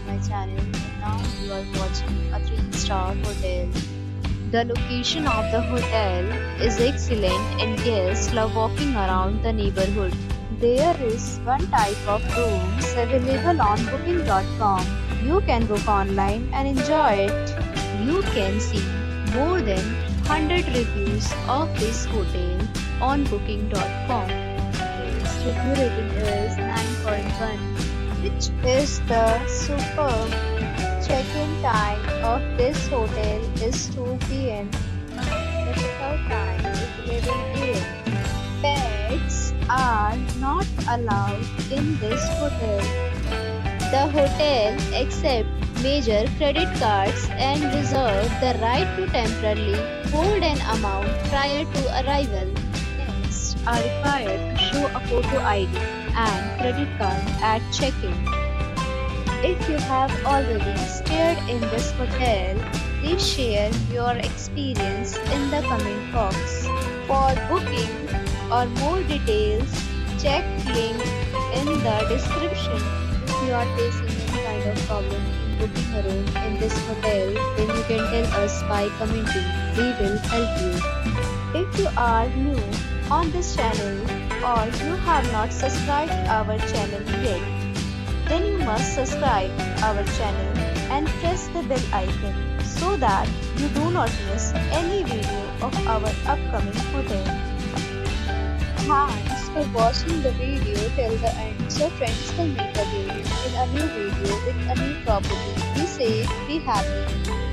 my channel, and now you are watching a 3-star hotel. The location of the hotel is excellent and guests love walking around the neighborhood. There is one type of rooms available on booking.com. You can book online and enjoy it. You can see more than 100 reviews of this hotel on booking.com. Its review rating is 9.1, which is the superb. Check-in time of this hotel is 2 p.m. The check-out time is 11 a.m. Pets are not allowed in this hotel. The hotel accepts major credit cards and reserves the right to temporarily hold an amount prior to arrival. Guests are required to show a photo ID and credit card at check-in. If you have already stayed in this hotel, please share your experience in the comment box. For booking or more details, check link in the description. If you are facing any kind of problem in booking a room in this hotel, then you can tell us by commenting. We will help you. If you are new on this channel or you have not subscribed our channel yet, then you must subscribe our channel and press the bell icon so that you do not miss any video of our upcoming hotel. Thanks for watching the video till the end. So friends, will meet again in a new video with a new property. Be safe, be happy.